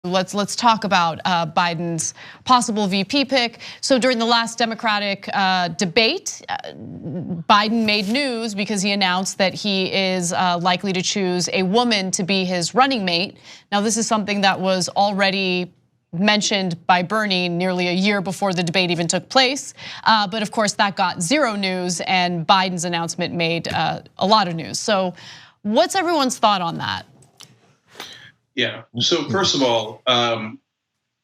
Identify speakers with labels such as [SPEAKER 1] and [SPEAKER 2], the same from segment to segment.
[SPEAKER 1] Let's talk about Biden's possible VP pick. So during the last Democratic debate, Biden made news because he announced that he is likely to choose a woman to be his running mate. Now, this is something that was already mentioned by Bernie nearly a year before the debate even took place. But of course, that got zero news, and Biden's announcement made a lot of news. So what's everyone's thought on that?
[SPEAKER 2] Yeah, so first of all,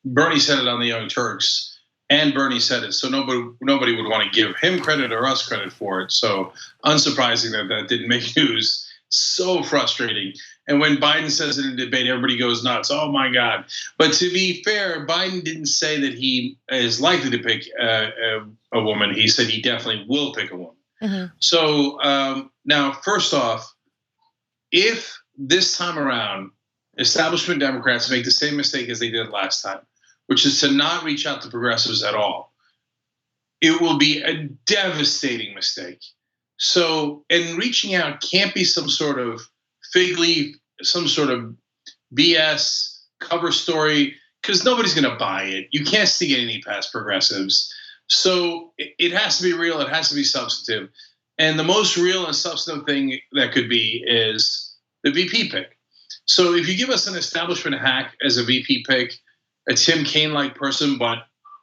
[SPEAKER 2] Bernie said it on the Young Turks, and Bernie said it, so nobody would want to give him credit or us credit for it. So unsurprising that didn't make news. So frustrating. And when Biden says it in a debate, everybody goes nuts. Oh my God. But to be fair, Biden didn't say that he is likely to pick a woman. He said he definitely will pick a woman. Mm-hmm. So now, first off, if this time around, establishment Democrats make the same mistake as they did last time, which is to not reach out to progressives at all, it will be a devastating mistake. So, and reaching out can't be some sort of fig leaf, some sort of BS cover story, because nobody's going to buy it. You can't see any past progressives. So it has to be real. It has to be substantive. And the most real and substantive thing that could be is the VP pick. So if you give us an establishment hack as a VP pick, a Tim Kaine-like person, but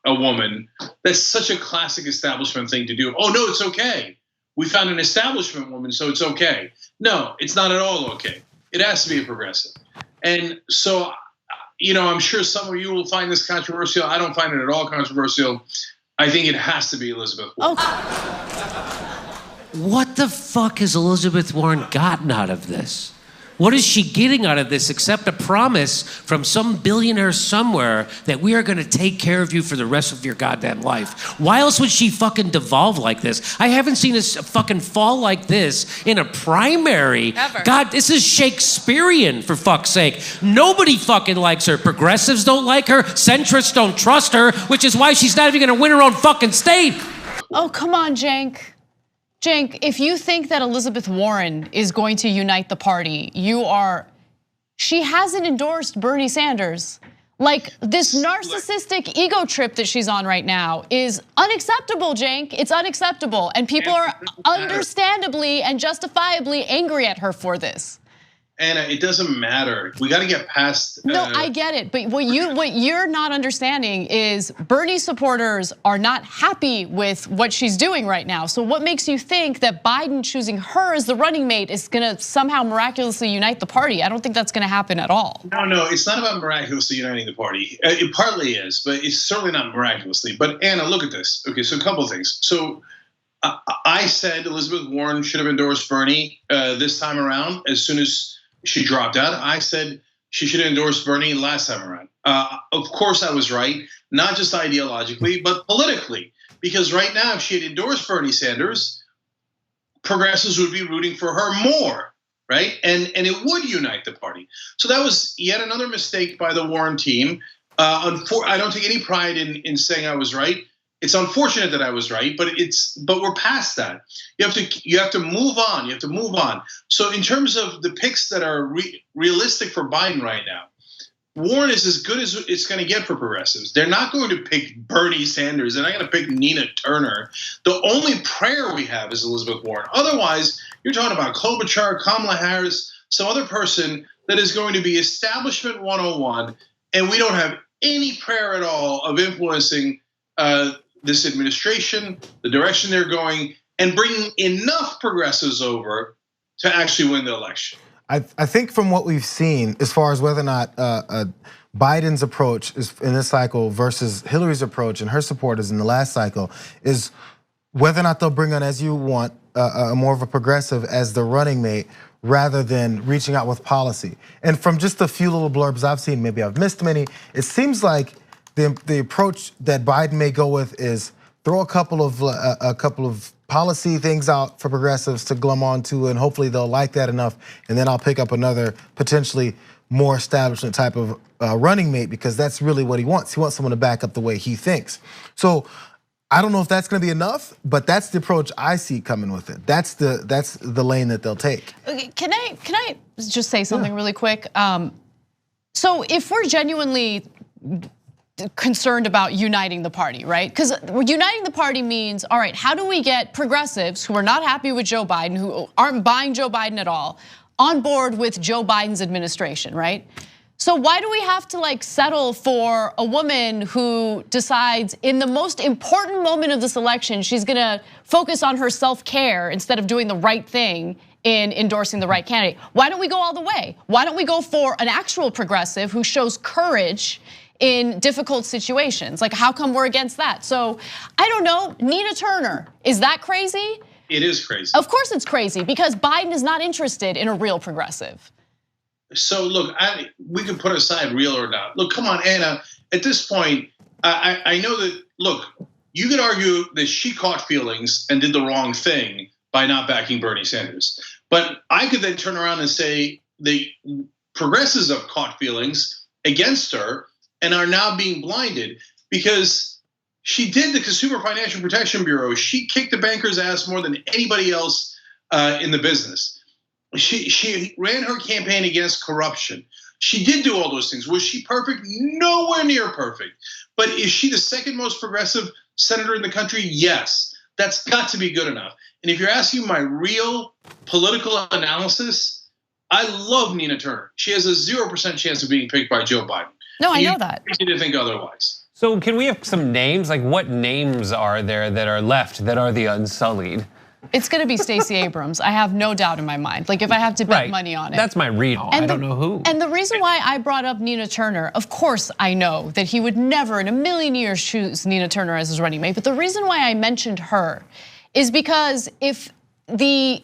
[SPEAKER 2] a woman, that's such a classic establishment thing to do. Oh no, it's okay. We found an establishment woman, so it's okay. No, it's not at all okay. It has to be a progressive. And so, I'm sure some of you will find this controversial. I don't find it at all controversial. I think it has to be Elizabeth Warren.
[SPEAKER 3] What the fuck has Elizabeth Warren gotten out of this? What is she getting out of this except a promise from some billionaire somewhere that we are gonna take care of you for the rest of your goddamn life? Why else would she fucking devolve like this? I haven't seen a fucking fall like this in a primary.
[SPEAKER 1] Ever.
[SPEAKER 3] God, this is Shakespearean, for fuck's sake. Nobody fucking likes her. Progressives don't like her. Centrists don't trust her, which is why she's not even gonna win her own fucking state.
[SPEAKER 1] Oh, come on, Cenk. Cenk, if you think that Elizabeth Warren is going to unite the party, she hasn't endorsed Bernie Sanders. Like, this narcissistic ego trip that she's on right now is unacceptable, Cenk. It's unacceptable. And people are understandably and justifiably angry at her for this.
[SPEAKER 2] Anna, it doesn't matter. We got to get past.
[SPEAKER 1] No, I get it. But what you're not understanding is Bernie supporters are not happy with what she's doing right now. So what makes you think that Biden choosing her as the running mate is going to somehow miraculously unite the party? I don't think that's going to happen at all.
[SPEAKER 2] No, it's not about miraculously uniting the party. It partly is, but it's certainly not miraculously. But Anna, look at this. Okay, so a couple of things. So I said Elizabeth Warren should have endorsed Bernie this time around as soon as she dropped out. I said she should endorse Bernie last time around. Of course I was right, not just ideologically, but politically. Because right now, if she had endorsed Bernie Sanders, progressives would be rooting for her more, right? And it would unite the party. So that was yet another mistake by the Warren team. I don't take any pride in saying I was right. It's unfortunate that I was right, but we're past that. You have to move on. You have to move on. So in terms of the picks that are realistic for Biden right now, Warren is as good as it's going to get for progressives. They're not going to pick Bernie Sanders. They're not going to pick Nina Turner. The only prayer we have is Elizabeth Warren. Otherwise, you're talking about Klobuchar, Kamala Harris, some other person that is going to be establishment 101, and we don't have any prayer at all of influencing this administration, the direction they're going, and bringing enough progressives over to actually win the election.
[SPEAKER 4] I think from what we've seen, as far as whether or not Biden's approach is in this cycle versus Hillary's approach and her supporters in the last cycle, is whether or not they'll bring on, as you want, a more of a progressive as the running mate, rather than reaching out with policy. And from just a few little blurbs I've seen, maybe I've missed many, it seems like the approach that Biden may go with is throw a couple of policy things out for progressives to glom onto, and hopefully they'll like that enough, and then I'll pick up another potentially more establishment type of running mate, because that's really what he wants. He wants someone to back up the way he thinks. So I don't know if that's going to be enough, but that's the approach I see coming with it. That's the lane that they'll take.
[SPEAKER 1] Okay, can I just say something really quick? So if we're genuinely concerned about uniting the party, right? Because uniting the party means, all right, how do we get progressives who are not happy with Joe Biden, who aren't buying Joe Biden at all, on board with Joe Biden's administration, right? So why do we have to settle for a woman who decides in the most important moment of this election, she's gonna focus on her self-care instead of doing the right thing in endorsing the right candidate? Why don't we go all the way? Why don't we go for an actual progressive who shows courage in difficult situations? How come we're against that? So I don't know, Nina Turner, is that crazy?
[SPEAKER 2] It is crazy.
[SPEAKER 1] Of course it's crazy because Biden is not interested in a real progressive.
[SPEAKER 2] So look, we can put aside real or not. Look, come on, Anna. At this point, I know that, look, you could argue that she caught feelings and did the wrong thing by not backing Bernie Sanders. But I could then turn around and say the progressives have caught feelings against her and are now being blinded because she did the Consumer Financial Protection Bureau. She kicked the bankers' ass more than anybody else in the business. She ran her campaign against corruption. She did do all those things. Was she perfect? Nowhere near perfect. But is she the second most progressive senator in the country? Yes. That's got to be good enough. And if you're asking my real political analysis, I love Nina Turner. She has a 0% chance of being picked by Joe Biden.
[SPEAKER 1] No, I know that.
[SPEAKER 2] You to think otherwise.
[SPEAKER 5] So can we have some names? What names are there that are left that are the unsullied?
[SPEAKER 1] It's gonna be Stacey Abrams. I have no doubt in my mind. If I have to bet money on it.
[SPEAKER 5] That's my read. I don't know who.
[SPEAKER 1] And the reason why I brought up Nina Turner, of course I know that he would never in a million years choose Nina Turner as his running mate. But the reason why I mentioned her is because if the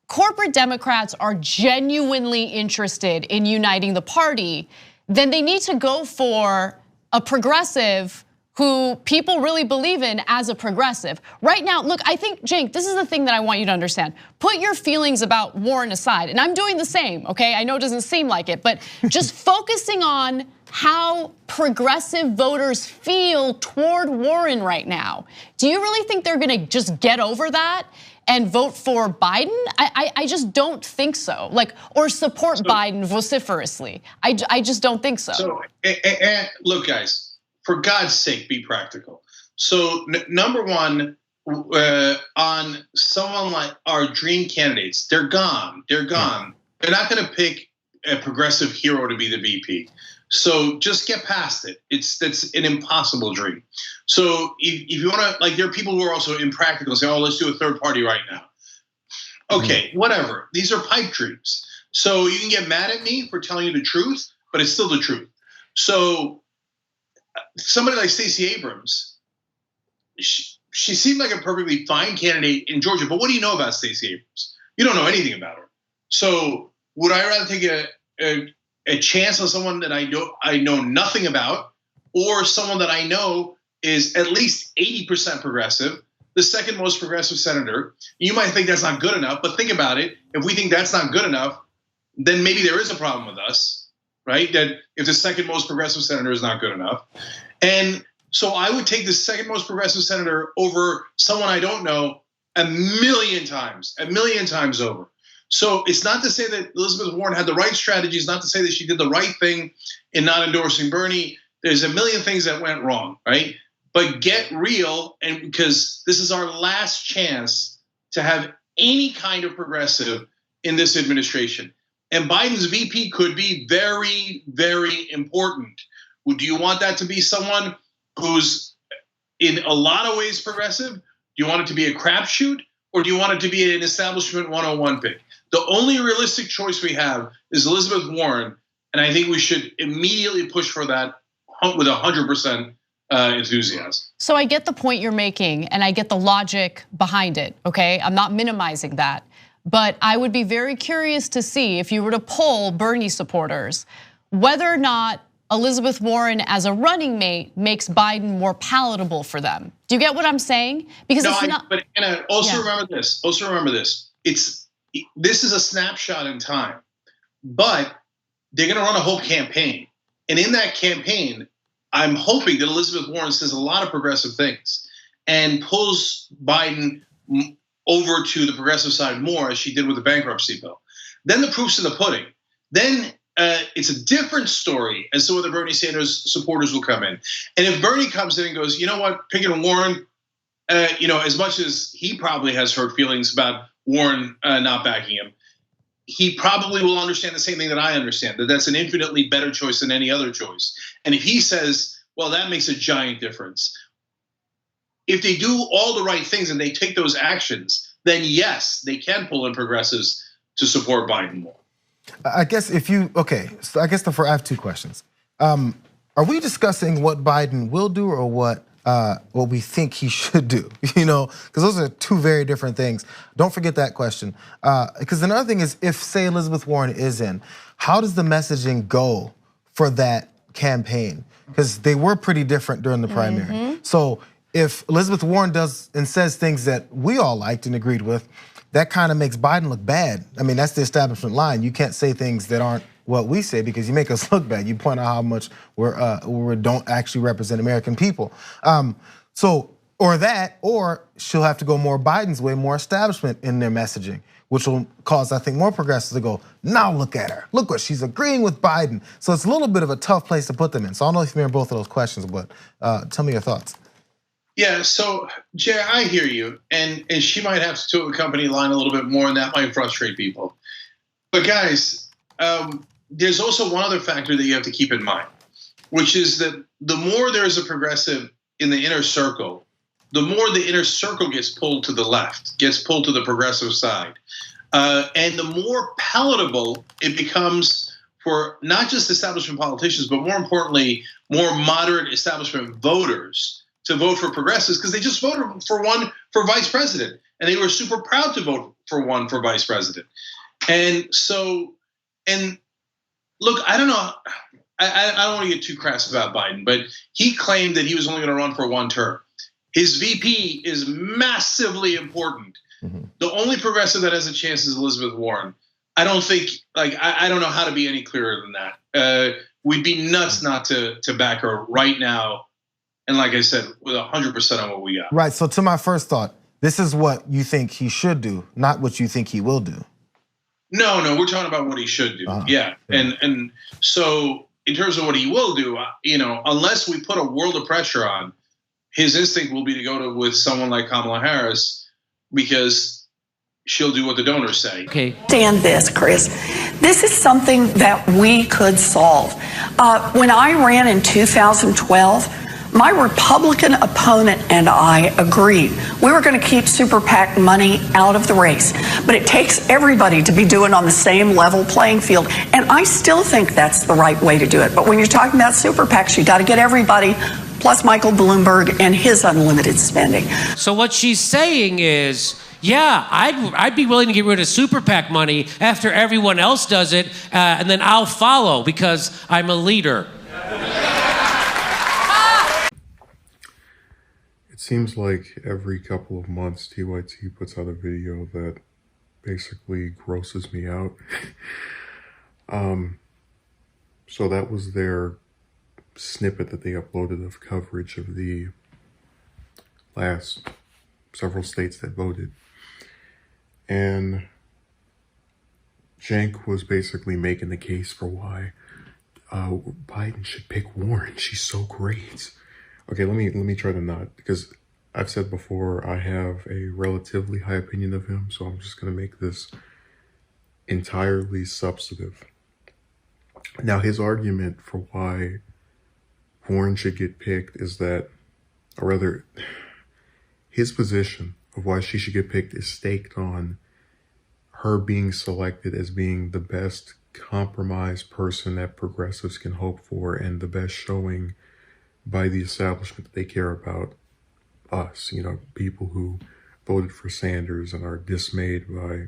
[SPEAKER 1] corporate Democrats are genuinely interested in uniting the party, then they need to go for a progressive who people really believe in as a progressive. Right now, look, I think, Cenk, this is the thing that I want you to understand. Put your feelings about Warren aside, and I'm doing the same, okay? I know it doesn't seem like it, but just focusing on how progressive voters feel toward Warren right now. Do you really think they're gonna just get over that and vote for Biden? I just don't think so. Or support Biden vociferously. I just don't think so.
[SPEAKER 2] So, look, guys, for God's sake, be practical. So number one, on someone like our dream candidates, they're gone. They're gone. They're not going to pick a progressive hero to be the VP. So just get past it. That's an impossible dream. So if you want to, there are people who are also impractical and say, oh, let's do a third party right now. Okay, whatever. These are pipe dreams. So you can get mad at me for telling you the truth, but it's still the truth. So somebody like Stacey Abrams, she seemed like a perfectly fine candidate in Georgia, but what do you know about Stacey Abrams? You don't know anything about her. So would I rather take a chance on someone that I know nothing about, or someone that I know is at least 80% progressive, the second most progressive senator? You might think that's not good enough, but think about it. If we think that's not good enough, then maybe there is a problem with us. Right? That if the second most progressive senator is not good enough. And so I would take the second most progressive senator over someone I don't know a million times over. So it's not to say that Elizabeth Warren had the right strategies, not to say that she did the right thing in not endorsing Bernie. There's a million things that went wrong, right? But get real, and because this is our last chance to have any kind of progressive in this administration. And Biden's VP could be very, very important. Do you want that to be someone who's in a lot of ways progressive? Do you want it to be a crapshoot? Or do you want it to be an establishment 101 pick? The only realistic choice we have is Elizabeth Warren. And I think we should immediately push for that with 100% enthusiasm.
[SPEAKER 1] So I get the point you're making and I get the logic behind it, okay? I'm not minimizing that. But I would be very curious to see if you were to poll Bernie supporters, whether or not Elizabeth Warren as a running mate makes Biden more palatable for them. Do you get what I'm saying? Because
[SPEAKER 2] no,
[SPEAKER 1] it's not.
[SPEAKER 2] But Anna, also remember this. Also remember this. This is a snapshot in time, but they're going to run a whole campaign, and in that campaign, I'm hoping that Elizabeth Warren says a lot of progressive things and pulls Biden over to the progressive side more, as she did with the bankruptcy bill. Then the proof's in the pudding. Then it's a different story as to whether Bernie Sanders supporters will come in. And if Bernie comes in and goes, you know what, Pickett and Warren, as much as he probably has hurt feelings about Warren not backing him, he probably will understand the same thing that I understand, that that's an infinitely better choice than any other choice. And if he says, well, that makes a giant difference. If they do all the right things and they take those actions, then yes, they can pull in progressives to support Biden more.
[SPEAKER 4] I guess so I guess I have two questions. Are we discussing what Biden will do or what we think he should do? Because those are two very different things. Don't forget that question. Because another thing is, if, say, Elizabeth Warren is in, how does the messaging go for that campaign? Because they were pretty different during the primary. So if Elizabeth Warren does and says things that we all liked and agreed with, that kind of makes Biden look bad. I mean, that's the establishment line. You can't say things that aren't what we say because you make us look bad. You point out how much we don't actually represent American people. Or she'll have to go more Biden's way, more establishment in their messaging, which will cause, I think, more progressives to go, now look at her. Look what she's agreeing with Biden. So it's a little bit of a tough place to put them in. So I don't know if you're in both of those questions, but tell me your thoughts.
[SPEAKER 2] Yeah, so Jay, I hear you, and she might have to toe the company line a little bit more, and that might frustrate people. But guys, there's also one other factor that you have to keep in mind, which is that the more there's a progressive in the inner circle, the more the inner circle gets pulled to the left, gets pulled to the progressive side, and the more palatable it becomes for not just establishment politicians, but more importantly, more moderate establishment voters to vote for progressives, because they just voted for one for vice president, and they were super proud to vote for one for vice president. And so, and look, I don't know, I don't want to get too crass about Biden, but he claimed that he was only going to run for one term. His VP is massively important. The only progressive that has a chance is Elizabeth Warren. I don't think, I don't know how to be any clearer than that. We'd be nuts not to back her right now. And like I said, with 100% on what we got.
[SPEAKER 4] Right, so to my first thought, this is what you think he should do, not what you think he will do.
[SPEAKER 2] No, we're talking about what he should do. Yeah, and so in terms of what he will do, unless we put a world of pressure on, his instinct will be to go with someone like Kamala Harris, because she'll do what the donors say.
[SPEAKER 3] Okay.
[SPEAKER 6] Understand this, Chris. This is something that we could solve. When I ran in 2012, my Republican opponent and I agreed we were going to keep super PAC money out of the race, but it takes everybody to be doing on the same level playing field, and I still think that's the right way to do it. But when you're talking about super PACs, you got to get everybody, plus Michael Bloomberg and his unlimited spending.
[SPEAKER 3] So what she's saying is, yeah, I'd be willing to get rid of super PAC money after everyone else does it, and then I'll follow because I'm a leader.
[SPEAKER 7] It seems like every couple of months, TYT puts out a video that basically grosses me out. So that was their snippet that they uploaded of coverage of the last several states that voted. And Cenk was basically making the case for why Biden should pick Warren. She's so great. Okay, let me try to not, because I've said before I have a relatively high opinion of him, so I'm just going to make this entirely substantive. Now, his argument for why Warren should get picked is that, or rather, his position of why she should get picked is staked on her being selected as being the best compromise person that progressives can hope for and the best showing by the establishment that they care about us, people who voted for Sanders and are dismayed by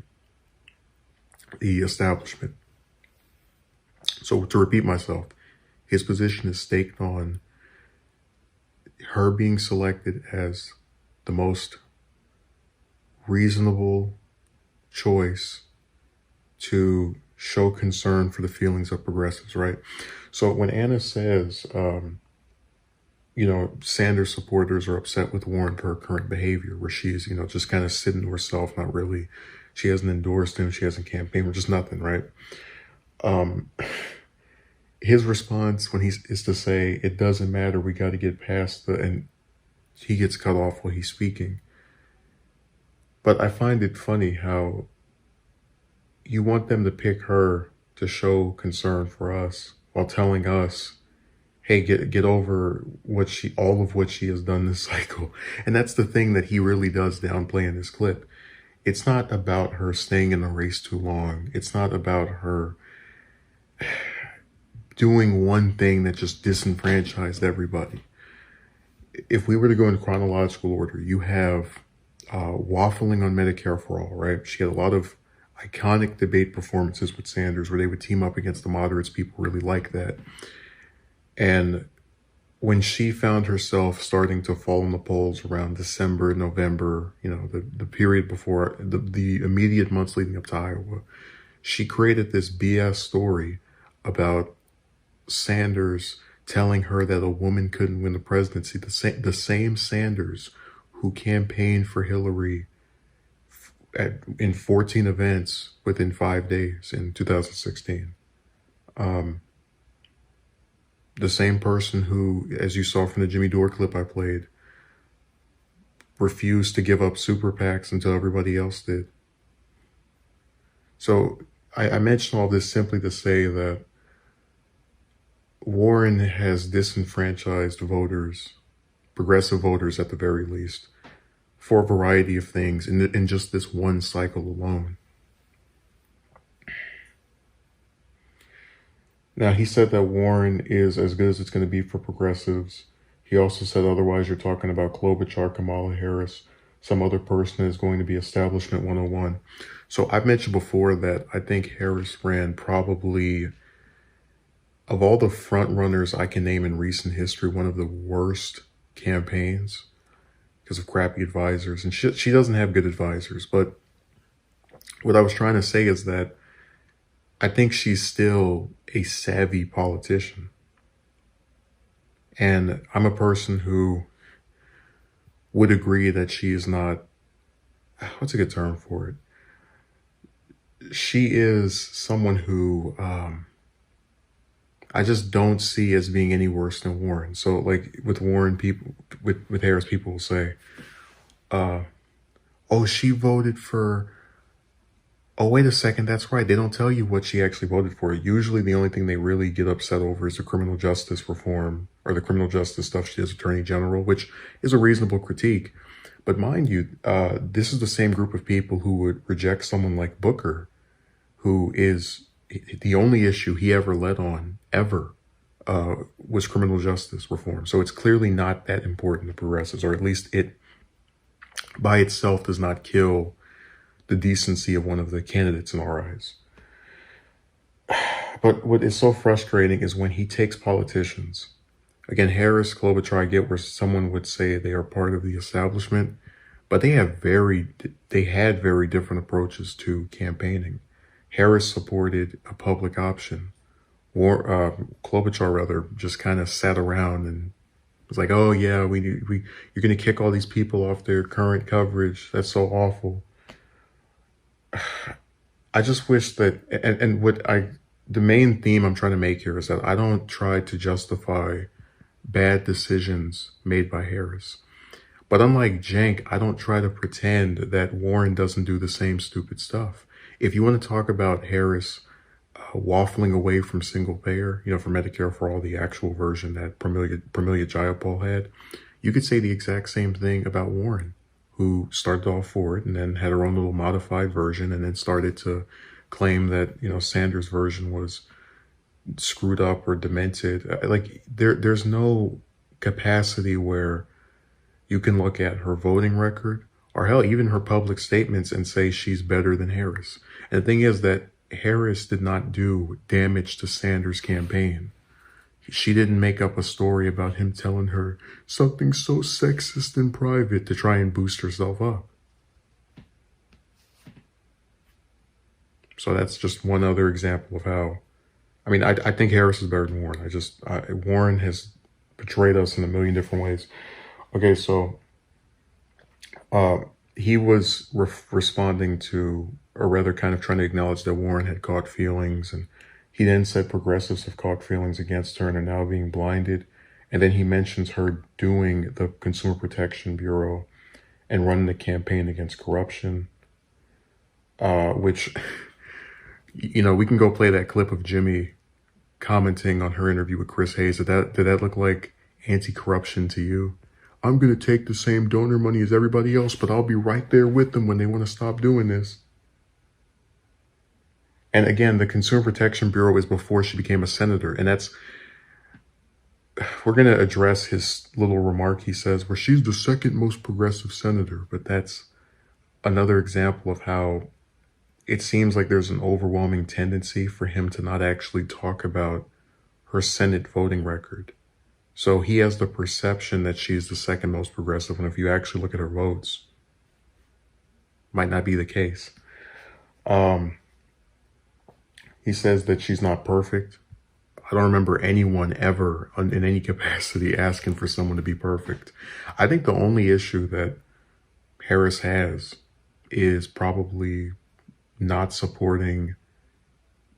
[SPEAKER 7] the establishment. So to repeat myself, his position is staked on her being selected as the most reasonable choice to show concern for the feelings of progressives, right? So when Anna says, Sanders supporters are upset with Warren for her current behavior, where she's, just kind of sitting to herself, not really, she hasn't endorsed him, she hasn't campaigned, or just nothing, right? his response when is to say, it doesn't matter, we got to get past and he gets cut off while he's speaking. But I find it funny how you want them to pick her to show concern for us while telling us, hey, get over all of what she has done this cycle. And that's the thing that he really does downplay in this clip. It's not about her staying in the race too long. It's not about her doing one thing that just disenfranchised everybody. If we were to go in chronological order, you have waffling on Medicare for All, right? She had a lot of iconic debate performances with Sanders where they would team up against the moderates. People really like that. And when she found herself starting to fall in the polls around December, November, the period before the immediate months leading up to Iowa, she created this BS story about Sanders telling her that a woman couldn't win the presidency. The same Sanders who campaigned for Hillary in 14 events within 5 days in 2016. The same person who, as you saw from the Jimmy Dore clip I played, refused to give up super PACs until everybody else did. So I mention all this simply to say that Warren has disenfranchised voters, progressive voters at the very least, for a variety of things in just this one cycle alone. Now, he said that Warren is as good as it's going to be for progressives. He also said otherwise you're talking about Klobuchar, Kamala Harris, some other person is going to be establishment 101. So I've mentioned before that I think Harris ran probably, of all the front runners I can name in recent history, one of the worst campaigns because of crappy advisors. And she doesn't have good advisors. But what I was trying to say is that I think she's still a savvy politician. And I'm a person who would agree that she is not, what's a good term for it? She is someone who I just don't see as being any worse than Warren. So like with Warren, people, with Harris, people will say, oh, she voted for, oh, wait a second, that's right. They don't tell you what she actually voted for. Usually the only thing they really get upset over is the criminal justice reform or the criminal justice stuff she does Attorney General, which is a reasonable critique. But mind you, this is the same group of people who would reject someone like Booker, who is the only issue he ever led on, ever, was criminal justice reform. So it's clearly not that important to progressives, or at least it by itself does not kill the decency of one of the candidates in our eyes. But what is so frustrating is when he takes politicians, again, Harris, Klobuchar, I get where someone would say they are part of the establishment, but they had very different approaches to campaigning. Harris supported a public option. Klobuchar rather just kind of sat around and was like, "Oh yeah, you're going to kick all these people off their current coverage. That's so awful." I just wish that, and the main theme I'm trying to make here is that I don't try to justify bad decisions made by Harris. But unlike Cenk, I don't try to pretend that Warren doesn't do the same stupid stuff. If you want to talk about Harris waffling away from single payer, for Medicare for All, the actual version that Pramila Jayapal had, you could say the exact same thing about Warren, who started off for it and then had her own little modified version and then started to claim that, Sanders' version was screwed up or demented. Like there's no capacity where you can look at her voting record or hell, even her public statements and say she's better than Harris. And the thing is that Harris did not do damage to Sanders' campaign. She didn't make up a story about him telling her something so sexist in private to try and boost herself up. So that's just one other example of how, I think Harris is better than Warren. Warren has betrayed us in a million different ways. Okay, so he was responding to, or rather kind of trying to acknowledge that Warren had caught feelings, and He then said progressives have caught feelings against her and are now being blinded. And then he mentions her doing the Consumer Protection Bureau and running the campaign against corruption, which, you know, we can go play that clip of Jimmy commenting on her interview with Chris Hayes. Did that look like anti-corruption to you? I'm going to take the same donor money as everybody else, but I'll be right there with them when they want to stop doing this. And again, the Consumer Protection Bureau is before she became a senator. And we're going to address his little remark he says, where she's the second most progressive senator. But that's another example of how it seems like there's an overwhelming tendency for him to not actually talk about her Senate voting record. So he has the perception that she's the second most progressive, and if you actually look at her votes, might not be the case. He says that she's not perfect. I don't remember anyone ever in any capacity asking for someone to be perfect. I think the only issue that Harris has is probably not supporting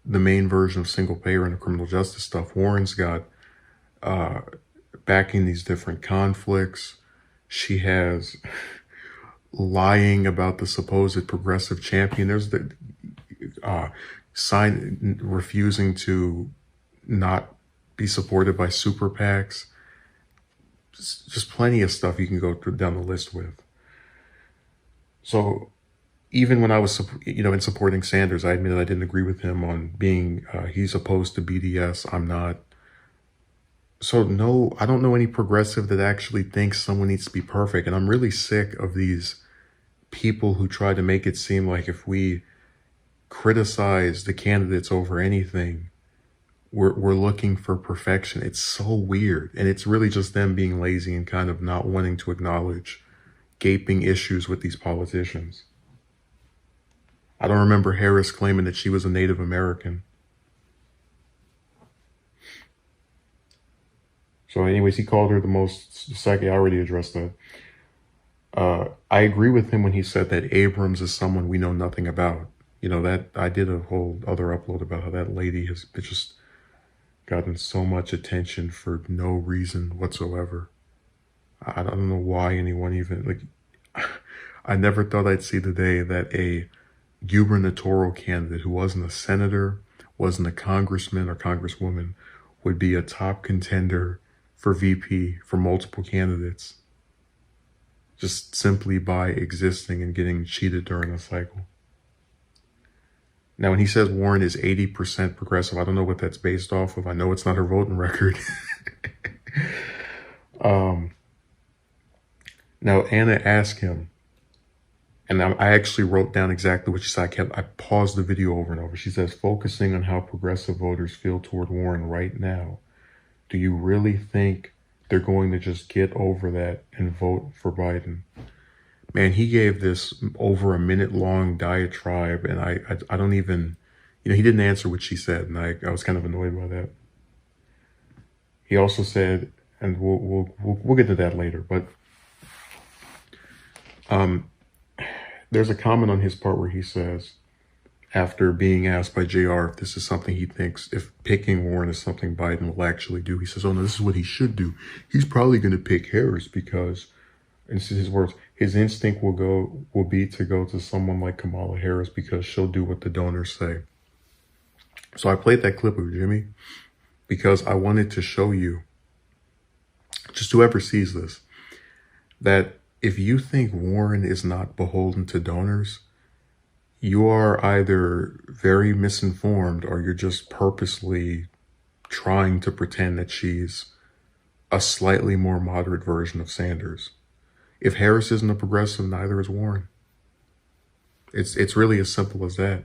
[SPEAKER 7] the main version of single payer and the criminal justice stuff. Warren's got backing these different conflicts. She has lying about the supposed progressive champion. There's the refusing to not be supported by super PACs. Just plenty of stuff you can go down the list with. So even when I was, in supporting Sanders, I admitted I didn't agree with him on being, he's opposed to BDS. I'm not. So no, I don't know any progressive that actually thinks someone needs to be perfect. And I'm really sick of these people who try to make it seem like if we criticize the candidates over anything, we're looking for perfection. It's so weird. And it's really just them being lazy and kind of not wanting to acknowledge gaping issues with these politicians. I don't remember Harris claiming that she was a Native American. So anyways, he called her the most psychic. I already addressed that. I agree with him when he said that Abrams is someone we know nothing about. That I did a whole other upload about how that lady has just gotten so much attention for no reason whatsoever. I don't know why anyone even, I never thought I'd see the day that a gubernatorial candidate who wasn't a senator, wasn't a congressman or congresswoman, would be a top contender for VP for multiple candidates, just simply by existing and getting cheated during a cycle. Now, when he says Warren is 80% progressive, I don't know what that's based off of. I know it's not her voting record. Now, Anna asked him, and I actually wrote down exactly what she said. I paused the video over and over. She says, focusing on how progressive voters feel toward Warren right now, do you really think they're going to just get over that and vote for Biden? Man, he gave this over a minute-long diatribe, and I don't even, he didn't answer what she said, and I was kind of annoyed by that. He also said, and we'll get to that later, but there's a comment on his part where he says, after being asked by JR if this is something he thinks, if picking Warren is something Biden will actually do, he says, oh no, this is what he should do. He's probably going to pick Harris because, and this is his words, his instinct will be to go to someone like Kamala Harris because she'll do what the donors say. So I played that clip of Jimmy because I wanted to show you, just whoever sees this, that if you think Warren is not beholden to donors, you are either very misinformed or you're just purposely trying to pretend that she's a slightly more moderate version of Sanders. If Harris isn't a progressive, neither is Warren. It's really as simple as that.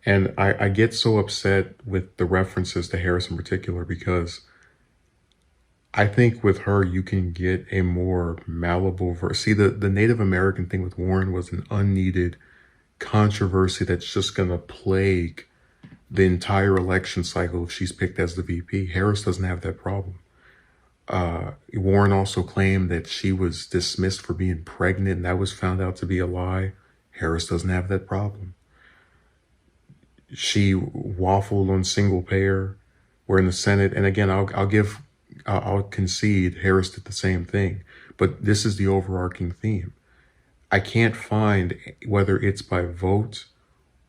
[SPEAKER 7] And I get so upset with the references to Harris in particular because I think with her, you can get a more malleable version. See, the Native American thing with Warren was an unneeded controversy that's just going to plague the entire election cycle if she's picked as the VP. Harris doesn't have that problem. Warren also claimed that she was dismissed for being pregnant, and that was found out to be a lie. Harris doesn't have that problem. she waffled on single payer. Where in the Senate, and again, I'll concede Harris did the same thing, but this is the overarching theme. I can't find, whether it's by vote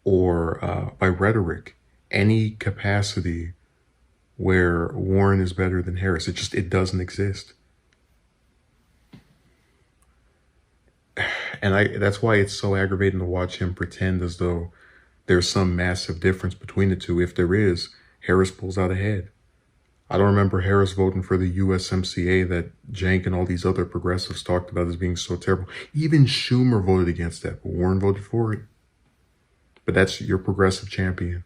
[SPEAKER 7] or by rhetoric, any capacity where Warren is better than Harris. It doesn't exist. And that's why it's so aggravating to watch him pretend as though there's some massive difference between the two. If there is, Harris pulls out ahead. I don't remember Harris voting for the USMCA that Cenk and all these other progressives talked about as being so terrible. Even Schumer voted against that, but Warren voted for it. But that's your progressive champion.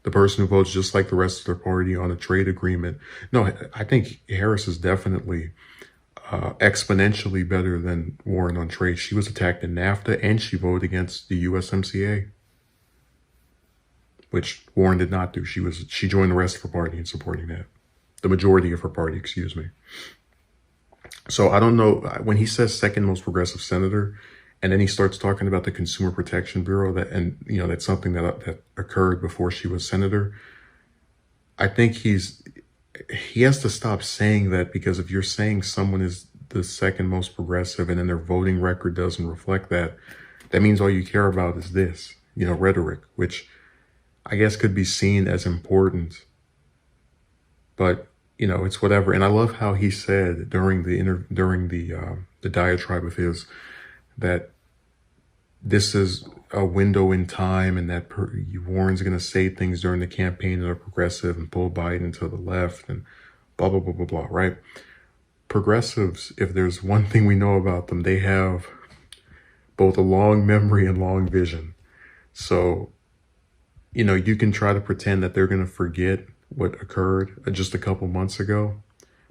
[SPEAKER 7] The person who votes just like the rest of their party on a trade agreement. No, I think Harris is definitely exponentially better than Warren on trade. She was attacked in NAFTA and she voted against the USMCA, which Warren did not do. She joined the rest of her party in supporting that. The majority of her party, excuse me. So I don't know, when he says second most progressive senator, and then he starts talking about the Consumer Protection Bureau, that's something that occurred before she was senator. I think he has to stop saying that, because if you're saying someone is the second most progressive and then their voting record doesn't reflect that, that means all you care about is this, rhetoric, which I guess could be seen as important, but it's whatever. And I love how he said during the diatribe of his that this is a window in time, and that Warren's going to say things during the campaign that are progressive and pull Biden to the left and blah, blah, blah, blah, blah, right? Progressives, if there's one thing we know about them, they have both a long memory and long vision. So, you can try to pretend that they're going to forget what occurred just a couple months ago.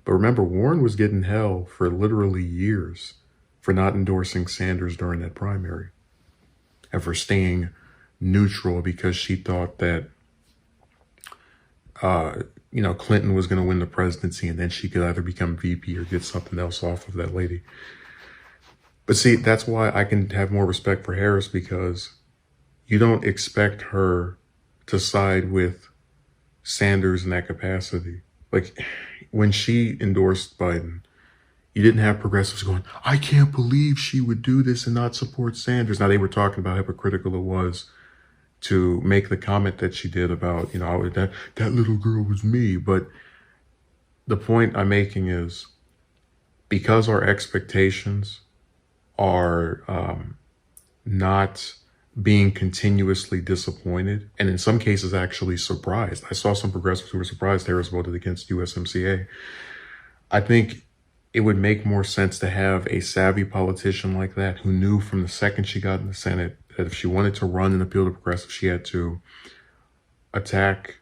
[SPEAKER 7] But remember, Warren was getting hell for literally years for not endorsing Sanders during that primary and for staying neutral because she thought that, Clinton was going to win the presidency and then she could either become VP or get something else off of that lady. But see, that's why I can have more respect for Harris, because you don't expect her to side with Sanders in that capacity. Like, when she endorsed Biden, you didn't have progressives going, I can't believe she would do this and not support Sanders. Now, they were talking about how hypocritical it was to make the comment that she did about, that little girl was me. But the point I'm making is, because our expectations are not being continuously disappointed, and in some cases actually surprised. I saw some progressives who were surprised Harris voted against USMCA. I think it would make more sense to have a savvy politician like that, who knew from the second she got in the Senate that if she wanted to run and appeal to progressives, she had to attack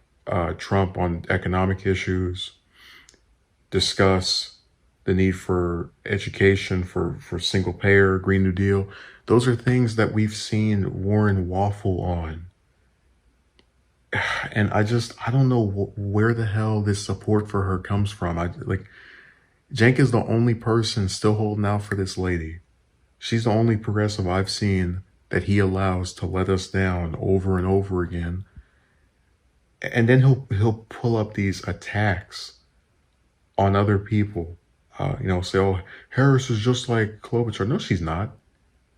[SPEAKER 7] Trump on economic issues, discuss the need for education, for single payer, Green New Deal. Those are things that we've seen Warren waffle on. And I don't know where the hell this support for her comes from. Cenk is the only person still holding out for this lady. She's the only progressive I've seen that he allows to let us down over and over again. And then he'll pull up these attacks on other people. Say, oh, Harris is just like Klobuchar. No, she's not.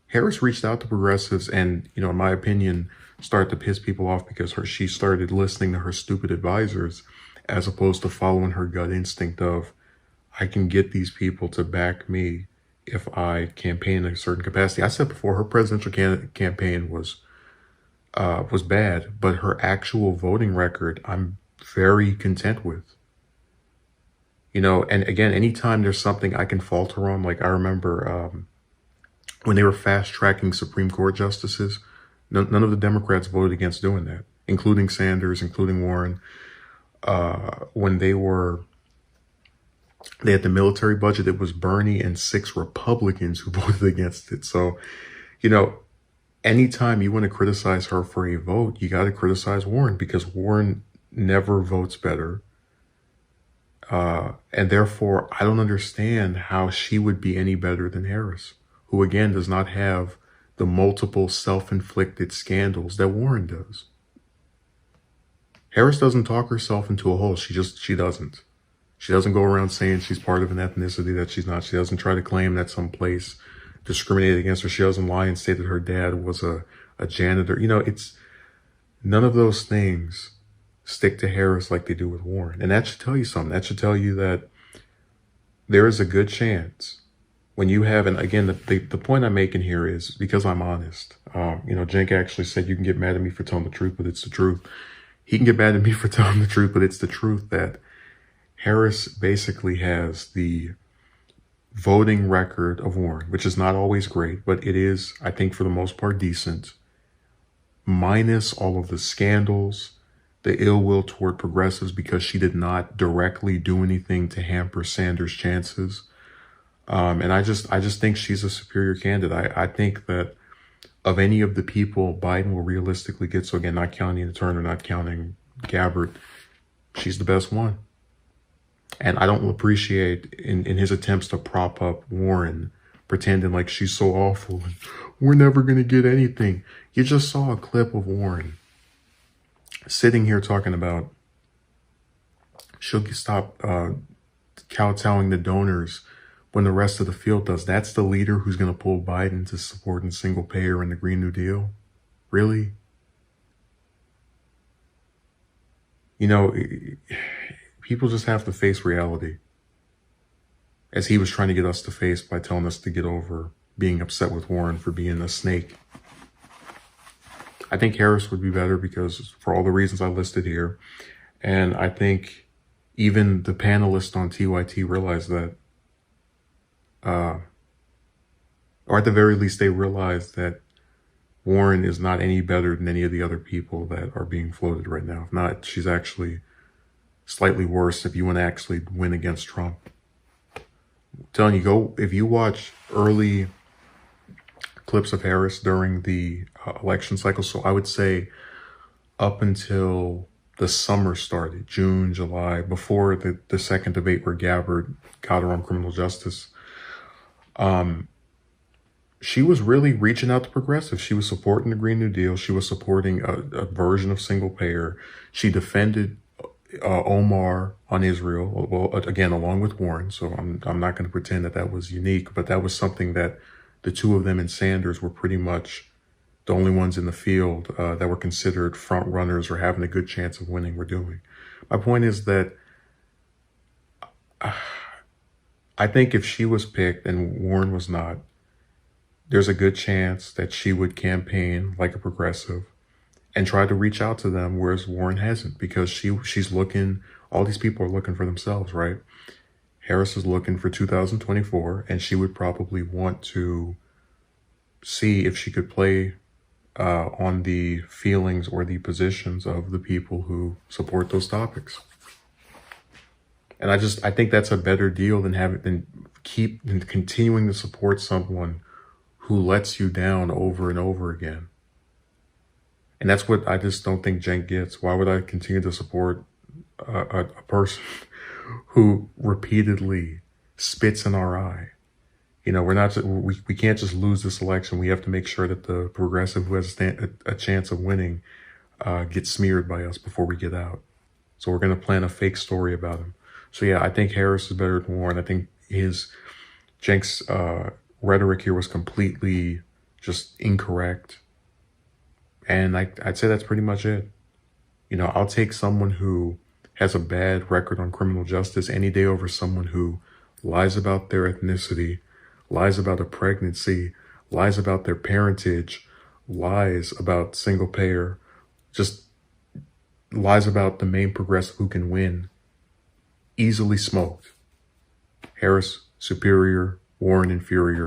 [SPEAKER 7] Harris reached out to progressives and, in my opinion, started to piss people off because she started listening to her stupid advisors as opposed to following her gut instinct of, I can get these people to back me if I campaign in a certain capacity. I said before, her presidential campaign was bad, but her actual voting record, I'm very content with. And again, anytime there's something I can falter on, like I remember when they were fast-tracking Supreme Court justices, none of the Democrats voted against doing that, including Sanders, including Warren. When they had the military budget, it was Bernie and 6 Republicans who voted against it. So, anytime you want to criticize her for a vote, you got to criticize Warren, because Warren never votes better. And therefore, I don't understand how she would be any better than Harris, who again does not have the multiple self-inflicted scandals that Warren does. Harris doesn't talk herself into a hole. She doesn't. She doesn't go around saying she's part of an ethnicity that she's not. She doesn't try to claim that some place discriminated against her. She doesn't lie and say that her dad was a janitor. You know, it's none of those things stick to Harris like they do with Warren. And that should tell you something. That should tell you that there is a good chance when you have, and again, the point I'm making here is because I'm honest. You know, Cenk actually said you can get mad at me for telling the truth, but it's the truth. He can get mad at me for telling the truth, but it's the truth that Harris basically has the voting record of Warren, which is not always great, but it is, I think, for the most part, decent, minus all of the scandals, the ill will toward progressives because she did not directly do anything to hamper Sanders' chances. And I just think she's a superior candidate. I think that of any of the people Biden will realistically get, so again, not counting Turner, not counting Gabbard, she's the best one. And I don't appreciate in his attempts to prop up Warren, pretending like she's so awful and we're never going to get anything. You just saw a clip of Warren sitting here talking about she'll stop kowtowing the donors when the rest of the field does. That's the leader who's going to pull Biden to supporting single payer and the Green New Deal? Really? You know, people just have to face reality, as he was trying to get us to face by telling us to get over being upset with Warren for being a snake. I think Harris would be better because for all the reasons I listed here. And I think even the panelists on TYT realized that, or at the very least, they realized that Warren is not any better than any of the other people that are being floated right now. If not, she's actually slightly worse if you want to actually win against Trump. I'm telling you, if you watch early clips of Harris during the election cycle, so I would say up until the summer started, June, July, before the second debate where Gabbard got her on criminal justice, she was really reaching out to progressives. She was supporting the Green New Deal. She was supporting a version of single payer. She defended Omar on Israel, well, again, along with Warren. So I'm not going to pretend that was unique, but that was something that the two of them and Sanders were pretty much the only ones in the field that were considered front runners or having a good chance of winning were doing. My point is that I think if she was picked and Warren was not, there's a good chance that she would campaign like a progressive and try to reach out to them, whereas Warren hasn't, because she's looking, all these people are looking for themselves, right? Harris is looking for 2024, and she would probably want to see if she could play on the feelings or the positions of the people who support those topics. And I think that's a better deal than continuing to support someone who lets you down over and over again. And that's what I just don't think Cenk gets. Why would I continue to support a person who repeatedly spits in our eye? You know, we can't just lose this election. We have to make sure that the progressive who has a chance of winning gets smeared by us before we get out. So we're going to plan a fake story about him. So yeah, I think Harris is better than Warren. I think Cenk's rhetoric here was completely just incorrect. And I'd say that's pretty much it. You know, I'll take someone who has a bad record on criminal justice any day over someone who lies about their ethnicity, lies about a pregnancy, lies about their parentage, lies about single payer, just lies about the main progressive who can win. Easily smoked. Harris, superior. Warren, inferior.